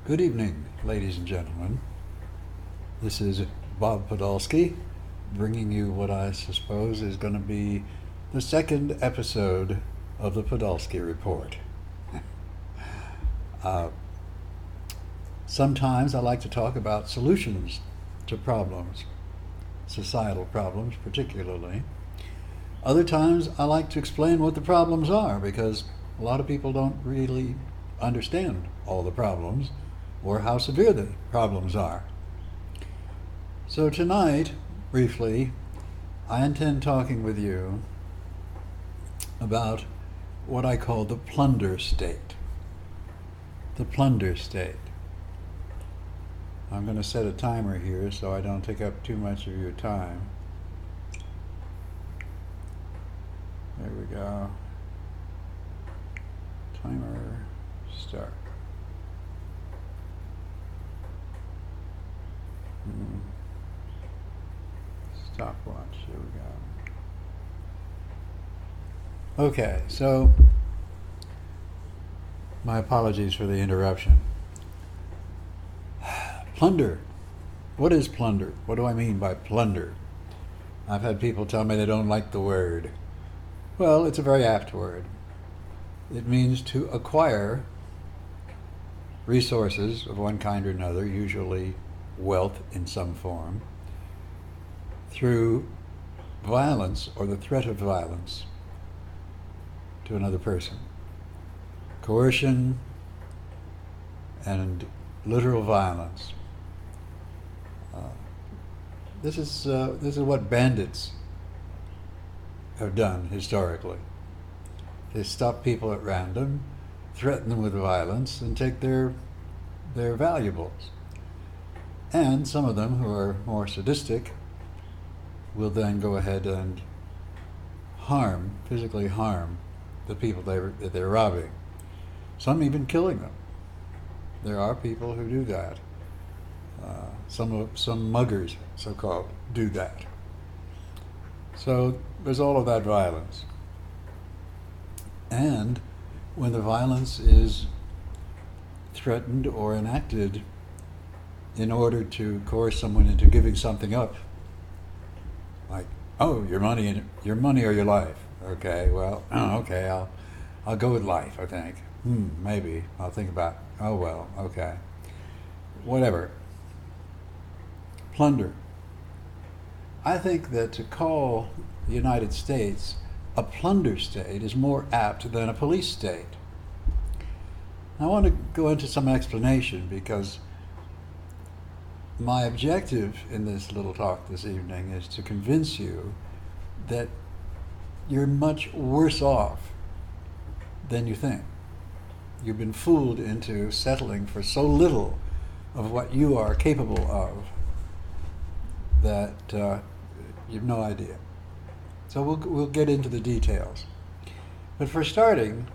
Good evening, ladies and gentlemen. This is Bob Podolsky, bringing you what I suppose is going to be the second episode of the Podolsky Report. Sometimes I like to talk about solutions to problems, societal problems particularly. Other times I like to explain what the problems are, because a lot of people don't really understand all the problems or how severe the problems are. So tonight, briefly, I intend talking with you about what I call the plunder state. The plunder state. I'm going to set a timer here so I don't take up too much of your time. There we go. Timer start. Stopwatch, here we go. Okay, so my apologies for the interruption. Plunder. What is plunder? What do I mean by plunder? I've had people tell me they don't like the word. Well, it's a very apt word. It means to acquire resources of one kind or another, usually wealth in some form, through violence or the threat of violence to another person. Coercion and literal violence. This is what bandits have done historically. They stop people at random, threaten them with violence, and take their valuables. And some of them, who are more sadistic, will then go ahead and physically harm the people that they're robbing. Some even killing them. There are people who do that. Some muggers, so-called, do that. So there's all of that violence. And when the violence is threatened or enacted in order to coerce someone into giving something up, like, oh, your money or your life. Okay, well, okay, I'll go with life, I think. Maybe. I'll think about, oh well, okay. Whatever. Plunder. I think that to call the United States a plunder state is more apt than a police state. I want to go into some explanation, because my objective in this little talk this evening is to convince you that you're much worse off than you think. You've been fooled into settling for so little of what you are capable of that you've no idea. So we'll get into the details. But for starting,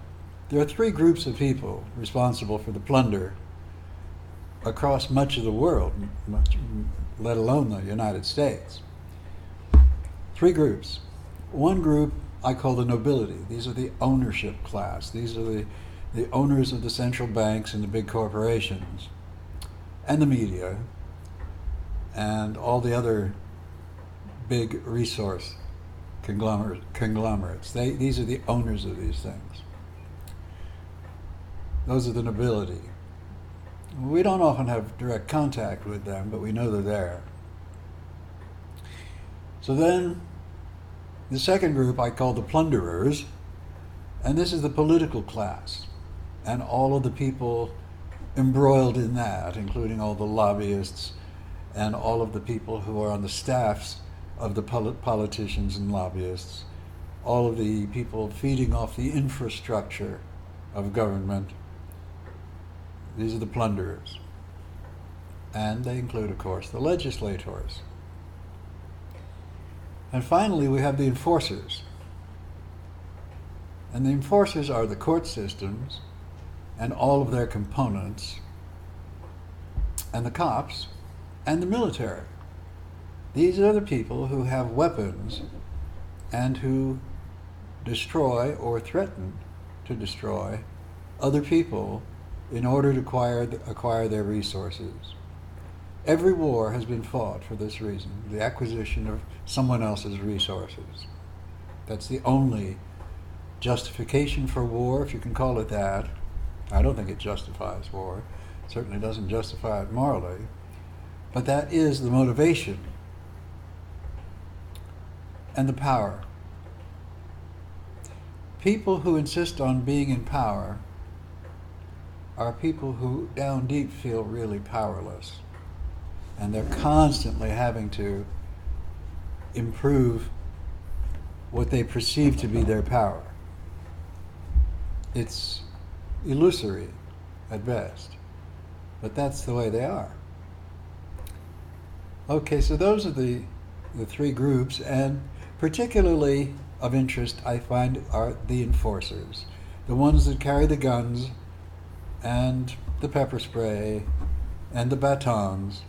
there are three groups of people responsible for the plunder across much of the world, let alone the United States. Three groups. One group I call the nobility. These are the ownership class. These are the owners of the central banks and the big corporations and the media and all the other big resource conglomerates. These are the owners of these things. Those are the nobility. We don't often have direct contact with them, but we know they're there. So then, the second group I call the plunderers, and this is the political class, and all of the people embroiled in that, including all the lobbyists and all of the people who are on the staffs of the politicians and lobbyists, all of the people feeding off the infrastructure of government. These are the plunderers. And they include, of course, the legislators. And finally, we have the enforcers. And the enforcers are the court systems and all of their components, and the cops, and the military. These are the people who have weapons and who destroy or threaten to destroy other people in order to acquire their resources. Every war has been fought for this reason, the acquisition of someone else's resources. That's the only justification for war, if you can call it that. I don't think it justifies war. It certainly doesn't justify it morally. But that is the motivation and the power. People who insist on being in power are people who down deep feel really powerless. And they're constantly having to improve what they perceive to be their power. It's illusory at best, but that's the way they are. Okay, so those are the three groups, and particularly of interest, I find, are the enforcers, the ones that carry the guns and the pepper spray and the batons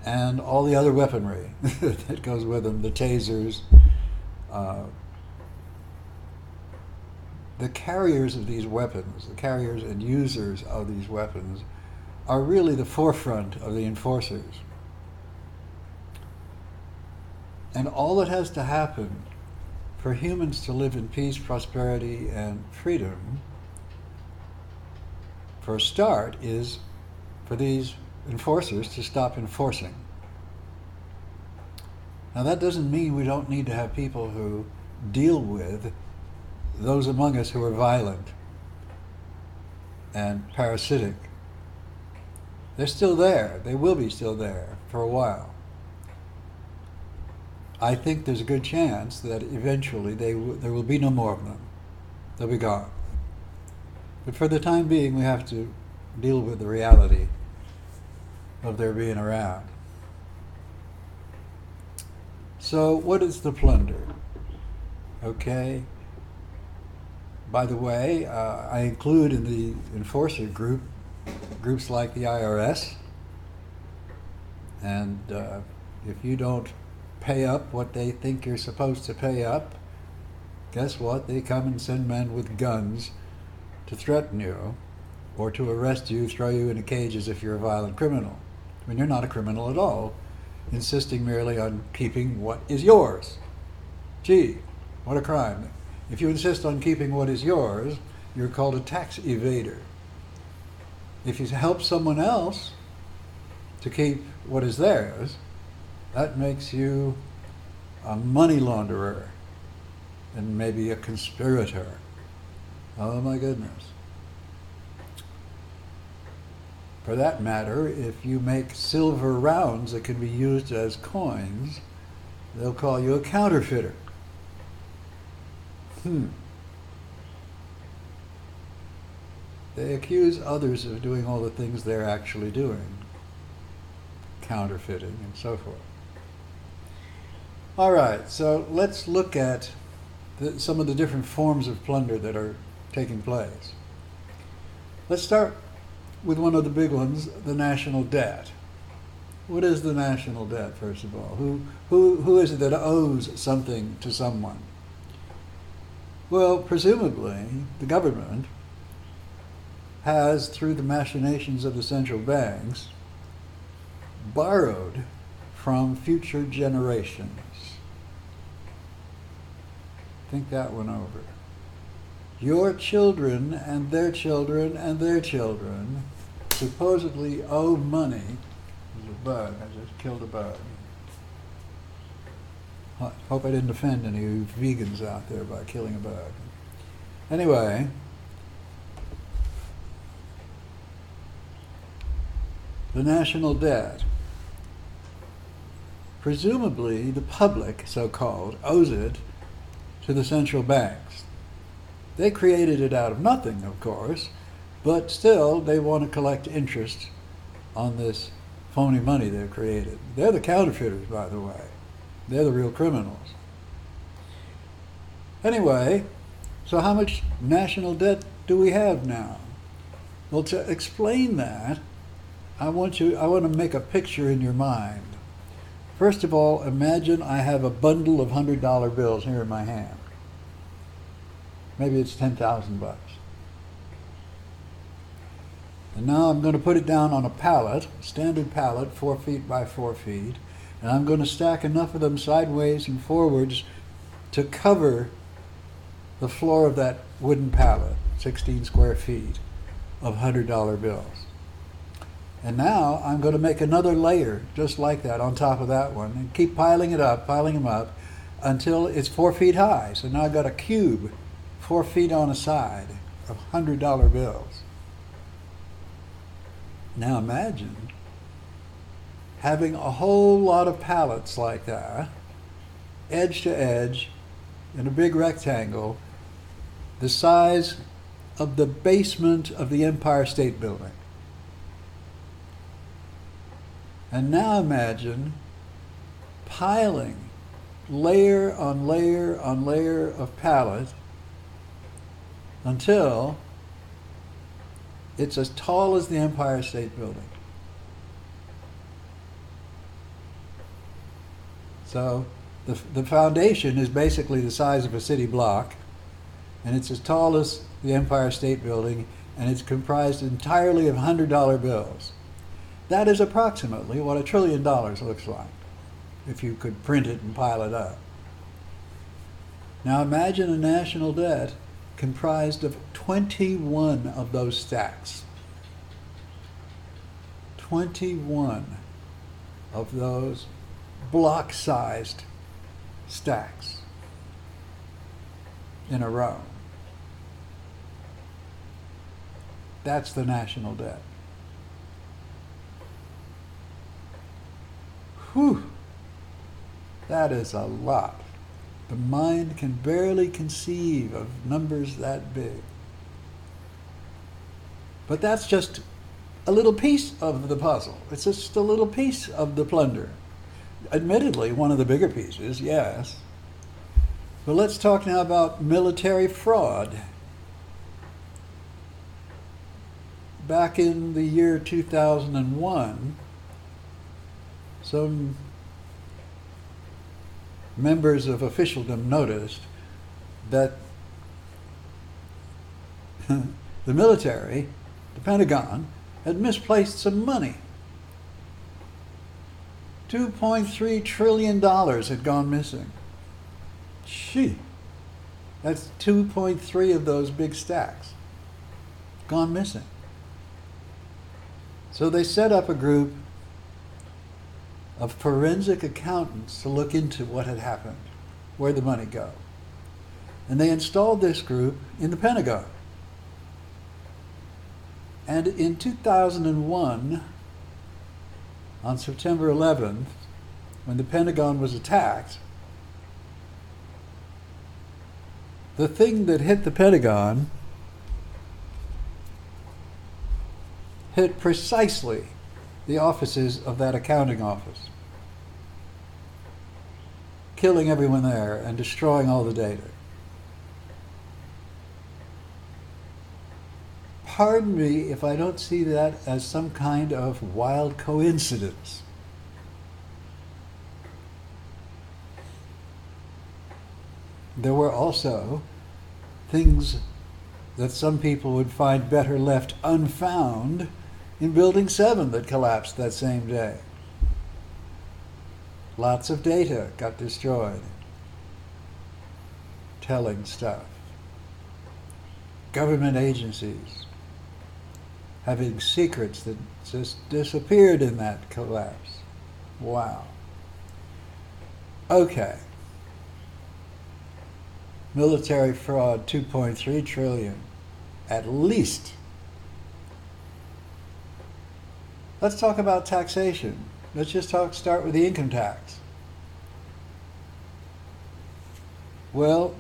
and all the other weaponry that goes with them, the tasers. The carriers of these weapons, the carriers and users of these weapons, are really the forefront of the enforcers. And all that has to happen for humans to live in peace, prosperity, and freedom, for a start, is for these enforcers to stop enforcing. Now that doesn't mean we don't need to have people who deal with those among us who are violent and parasitic. They're still there. They will be still there for a while. I think there's a good chance that eventually there will be no more of them. They'll be gone. But for the time being, we have to deal with the reality of their being around. So what is the plunder? Okay. By the way, I include in the enforcer group groups like the IRS. And if you don't pay up what they think you're supposed to pay up, guess what? They come and send men with guns to threaten you or to arrest you, throw you in a cage as if you're a violent criminal. When you're not a criminal at all, insisting merely on keeping what is yours. Gee, what a crime. If you insist on keeping what is yours, you're called a tax evader. If you help someone else to keep what is theirs, that makes you a money launderer and maybe a conspirator. Oh my goodness. For that matter, if you make silver rounds that can be used as coins, they'll call you a counterfeiter. They accuse others of doing all the things they're actually doing, counterfeiting and so forth. All right, so let's look at some of the different forms of plunder that are taking place. Let's start with one of the big ones, the national debt. What is the national debt, first of all? Who is it that owes something to someone? Well, presumably, the government has, through the machinations of the central banks, borrowed from future generations. Think that one over. Your children and their children and their children supposedly owe money. There's a bug. I just killed a bug. Hope I didn't offend any vegans out there by killing a bug. Anyway, the national debt. Presumably, the public, so-called, owes it to the central banks. They created it out of nothing, of course, but still they want to collect interest on this phony money they've created. They're the counterfeiters, by the way. They're the real criminals. Anyway, so how much national debt do we have now? Well, to explain that, I want to make a picture in your mind. First of all, imagine I have a bundle of $100 bills here in my hand. Maybe it's 10,000 bucks. And now I'm going to put it down on a pallet, standard pallet, 4 feet by 4 feet, and I'm going to stack enough of them sideways and forwards to cover the floor of that wooden pallet, 16 square feet of $100 bills. And now I'm going to make another layer just like that on top of that one and keep piling them up until it's 4 feet high. So now I've got a cube 4 feet on a side of $100 bills. Now imagine having a whole lot of pallets like that, edge to edge, in a big rectangle, the size of the basement of the Empire State Building. And now imagine piling layer on layer on layer of pallet until it's as tall as the Empire State Building. So the foundation is basically the size of a city block, and it's as tall as the Empire State Building, and it's comprised entirely of $100 bills. That is approximately what $1 trillion looks like, if you could print it and pile it up. Now imagine a national debt comprised of 21 of those stacks. 21 of those block-sized stacks in a row. That's the national debt. Whew, that is a lot. The mind can barely conceive of numbers that big. But that's just a little piece of the puzzle. It's just a little piece of the plunder. Admittedly, one of the bigger pieces, yes. But let's talk now about military fraud. Back in the year 2001, some members of officialdom noticed that the military, the Pentagon, had misplaced some money. $2.3 trillion had gone missing. Gee, that's 2.3 of those big stacks gone missing. So they set up a group of forensic accountants to look into what had happened, where'd the money go. And they installed this group in the Pentagon. And in 2001, on September 11th, when the Pentagon was attacked, the thing that hit the Pentagon hit precisely the offices of that accounting office, killing everyone there and destroying all the data. Pardon me if I don't see that as some kind of wild coincidence. There were also things that some people would find better left unfound in Building 7 that collapsed that same day. Lots of data got destroyed. Telling stuff. Government agencies having secrets that just disappeared in that collapse. Wow. Okay. Military fraud, 2.3 trillion, at least. Let's talk about taxation. Let's just start with the income tax. Well,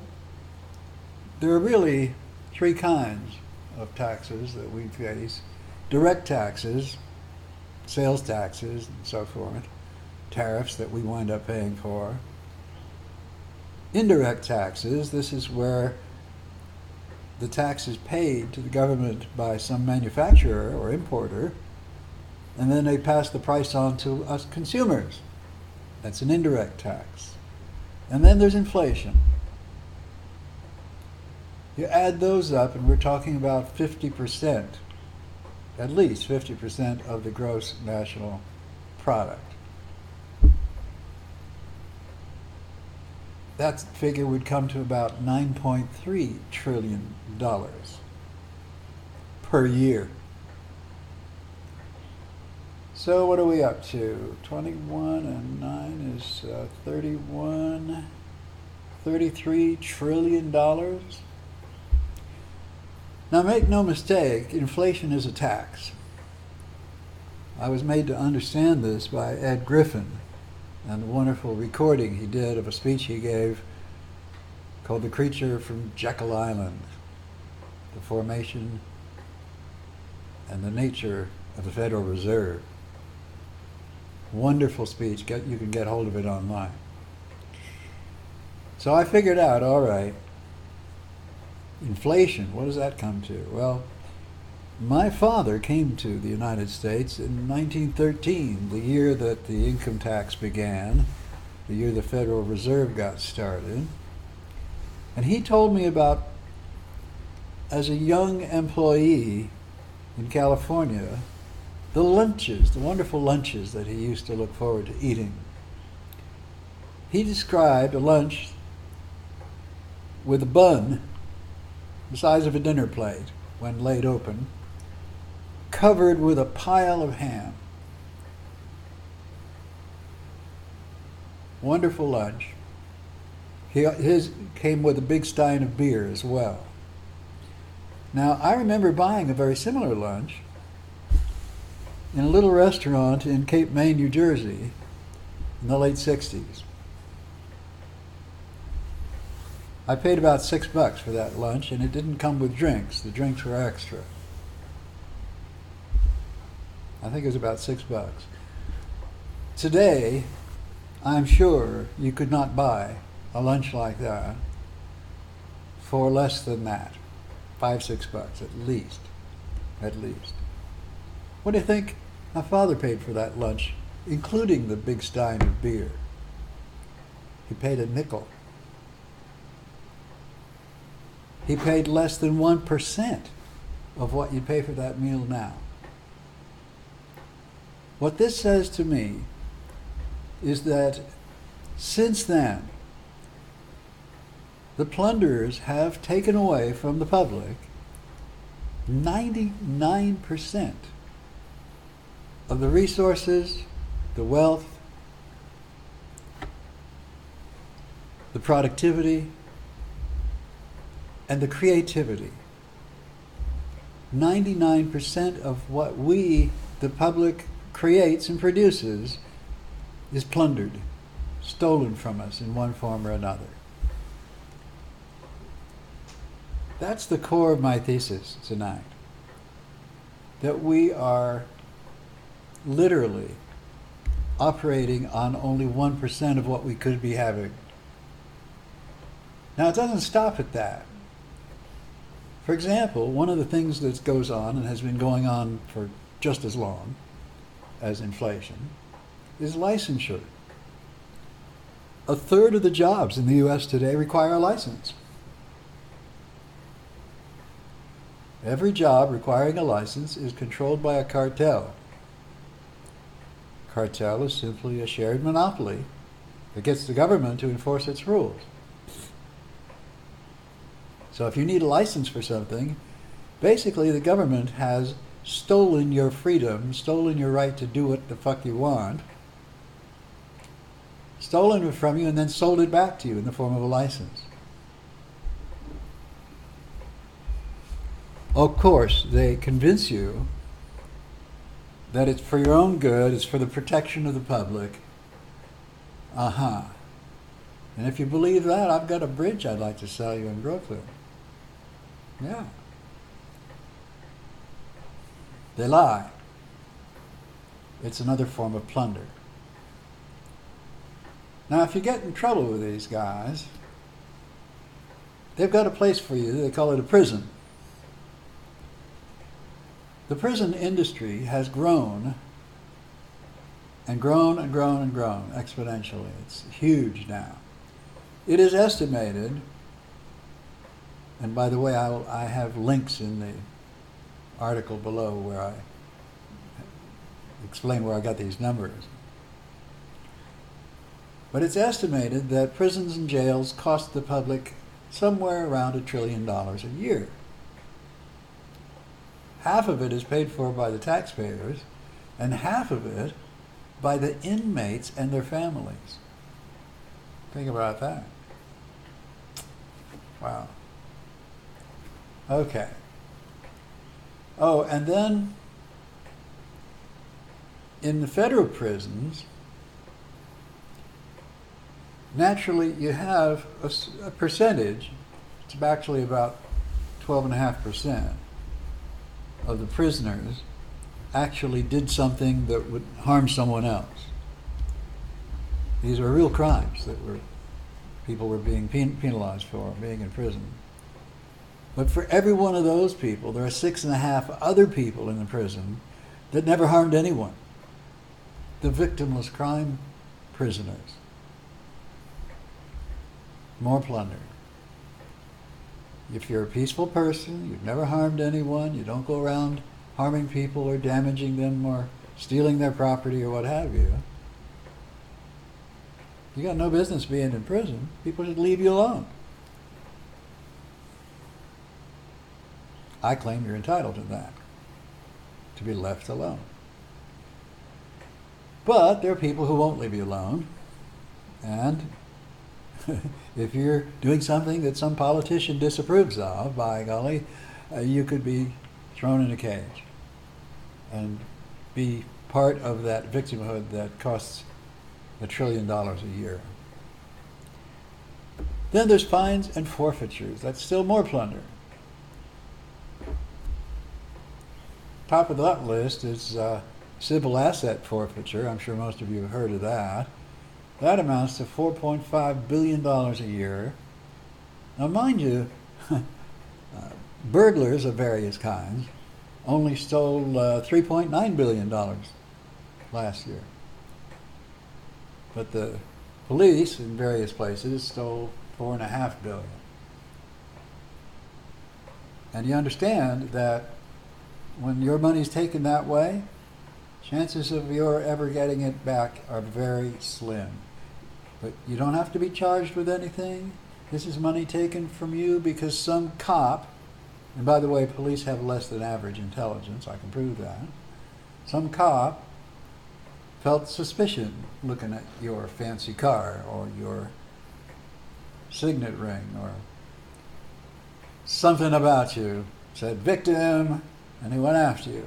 there are really three kinds of taxes that we face. Direct taxes, sales taxes, and so forth, tariffs that we wind up paying for. Indirect taxes, this is where the tax is paid to the government by some manufacturer or importer, and then they pass the price on to us consumers. That's an indirect tax. And then there's inflation. You add those up and we're talking about 50% at least 50% of the gross national product. That figure would come to about $9.3 trillion per year. So what are we up to? 21 and 9 is 31, $33 trillion. Now make no mistake, inflation is a tax. I was made to understand this by Ed Griffin and the wonderful recording he did of a speech he gave called The Creature from Jekyll Island, the formation and the nature of the Federal Reserve. Wonderful speech. You can get hold of it online. So I figured out, all right, inflation, what does that come to? Well, my father came to the United States in 1913, the year that the income tax began, the year the Federal Reserve got started. And he told me about, as a young employee in California, the lunches, the wonderful lunches that he used to look forward to eating. He described a lunch with a bun the size of a dinner plate when laid open, covered with a pile of ham. Wonderful lunch. His came with a big stein of beer as well. Now, I remember buying a very similar lunch in a little restaurant in Cape May, New Jersey in the late 60s. I paid about $6 for that lunch, and it didn't come with drinks. The drinks were extra. I think it was about $6. Today, I'm sure you could not buy a lunch like that for less than that. $5-6 at least. At least. What do you think my father paid for that lunch, including the big stein of beer? He paid a nickel. He paid less than 1% of what you pay for that meal now. What this says to me is that since then, the plunderers have taken away from the public 99% of the resources, the wealth, the productivity, and the creativity. 99% of what we, the public, creates and produces is plundered, stolen from us in one form or another. That's the core of my thesis tonight. That we are literally operating on only 1% of what we could be having. Now, it doesn't stop at that. For example, one of the things that goes on and has been going on for just as long as inflation is licensure. A third of the jobs in the U.S. today require a license. Every job requiring a license is controlled by a cartel. Cartel is simply a shared monopoly that gets the government to enforce its rules. So if you need a license for something, basically the government has stolen your freedom, stolen your right to do what the fuck you want, stolen it from you and then sold it back to you in the form of a license. Of course, they convince you that it's for your own good, it's for the protection of the public. And if you believe that, I've got a bridge I'd like to sell you in Brooklyn. Yeah. They lie. It's another form of plunder. Now, if you get in trouble with these guys, they've got a place for you. They call it a prison. The prison industry has grown and grown and grown and grown exponentially. It's huge now. It is estimated, and by the way, I have links in article below where I explain where I got these numbers. But it's estimated that prisons and jails cost the public somewhere around $1 trillion a year. Half of it is paid for by the taxpayers, and half of it by the inmates and their families. Think about that. Wow. Okay. Oh, and then in the federal prisons, naturally you have a percentage, it's actually about 12.5% of the prisoners actually did something that would harm someone else. These are real crimes that people were being penalized for, being in prison. But for every one of those people, there are 6.5 other people in the prison that never harmed anyone. The victimless crime prisoners. More plunder. If you're a peaceful person, you've never harmed anyone, you don't go around harming people or damaging them or stealing their property or what have you, you got no business being in prison. People should leave you alone. I claim you're entitled to that, to be left alone. But there are people who won't leave you alone, and if you're doing something that some politician disapproves of, by golly, you could be thrown in a cage and be part of that victimhood that costs $1 trillion a year. Then there's fines and forfeitures. That's still more plunder. Top of that list is civil asset forfeiture. I'm sure most of you have heard of that. That amounts to $4.5 billion a year. Now, mind you, burglars of various kinds only stole $3.9 billion last year. But the police in various places stole $4.5 billion. And you understand that when your money's taken that way, chances of your ever getting it back are very slim. But you don't have to be charged with anything. This is money taken from you because some cop, and by the way, police have less than average intelligence, I can prove that. Some cop felt suspicion looking at your fancy car or your signet ring or something about you, said victim, and he went after you.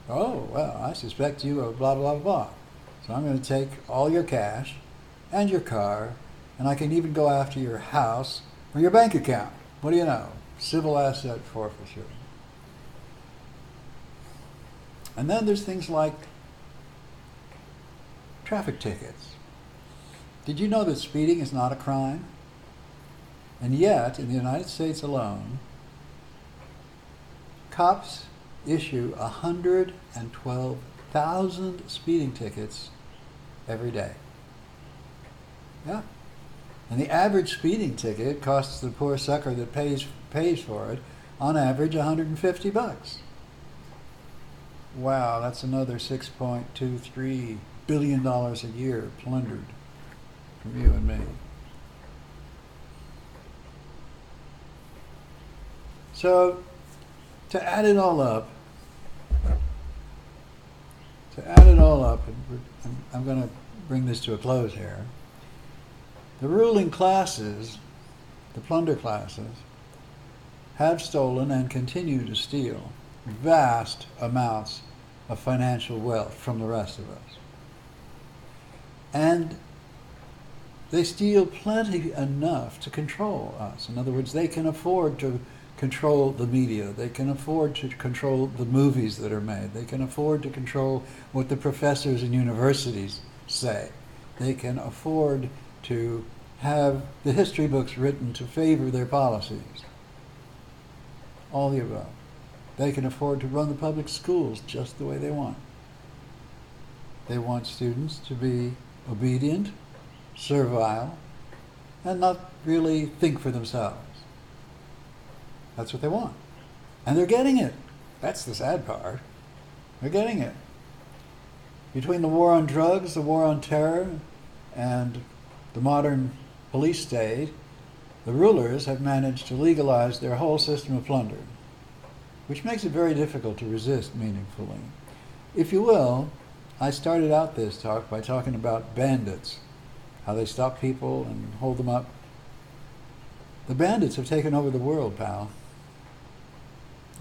Oh, well, I suspect you of blah, blah, blah. So I'm going to take all your cash and your car, and I can even go after your house or your bank account. What do you know? Civil asset forfeiture. And then there's things like traffic tickets. Did you know that speeding is not a crime? And yet, in the United States alone, cops issue 112,000 speeding tickets every day. Yeah. And the average speeding ticket costs the poor sucker that pays for it, on average, $150. Wow, that's another $6.23 billion a year plundered from you and me. So, to add it all up, I'm going to bring this to a close here. The ruling classes, the plunder classes, have stolen and continue to steal vast amounts of financial wealth from the rest of us. And they steal plenty enough to control us. In other words, they can afford to control the media. They can afford to control the movies that are made. They can afford to control what the professors in universities say. They can afford to have the history books written to favor their policies. All the above. They can afford to run the public schools just the way they want. They want students to be obedient, servile, and not really think for themselves. That's what they want. And they're getting it. That's the sad part. They're getting it. Between the war on drugs, the war on terror, and the modern police state, the rulers have managed to legalize their whole system of plunder, which makes it very difficult to resist meaningfully. If you will, I started out this talk by talking about bandits, how they stop people and hold them up. The bandits have taken over the world, pal.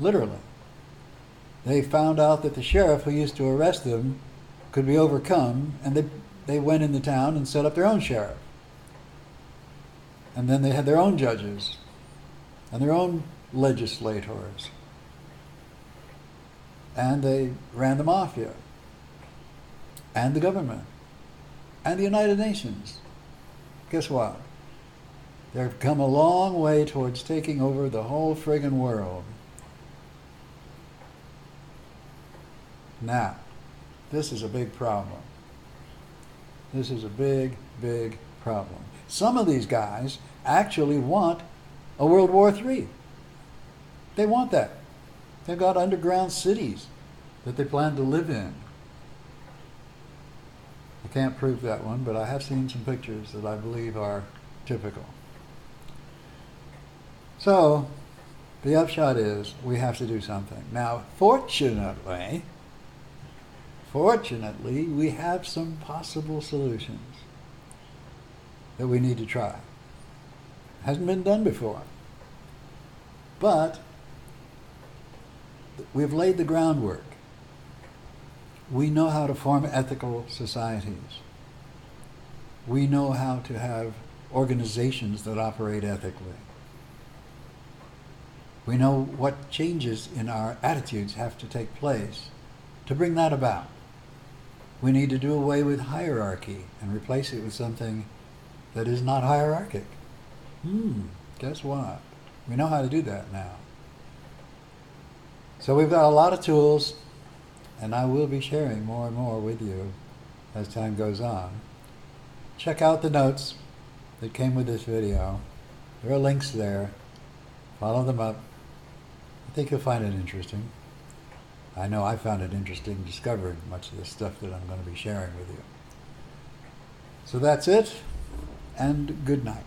Literally. They found out that the sheriff who used to arrest them could be overcome, and they went in the town and set up their own sheriff. And then they had their own judges and their own legislators. And they ran the mafia and the government and the United Nations. Guess what? They've come a long way towards taking over the whole friggin' world. Now, this is a big problem. This is a big, big problem. Some of these guys actually want a World War III. They want that. They've got underground cities that they plan to live in. I can't prove that one, but I have seen some pictures that I believe are typical. So, the upshot is we have to do something. Now, fortunately, we have some possible solutions that we need to try. Hasn't been done before. But we've laid the groundwork. We know how to form ethical societies. We know how to have organizations that operate ethically. We know what changes in our attitudes have to take place to bring that about. We need to do away with hierarchy and replace it with something that is not hierarchic. Guess what? We know how to do that now. So we've got a lot of tools, and I will be sharing more and more with you as time goes on. Check out the notes that came with this video. There are links there. Follow them up. I think you'll find it interesting. I know I found it interesting discovering much of the stuff that I'm going to be sharing with you. So that's it, and good night.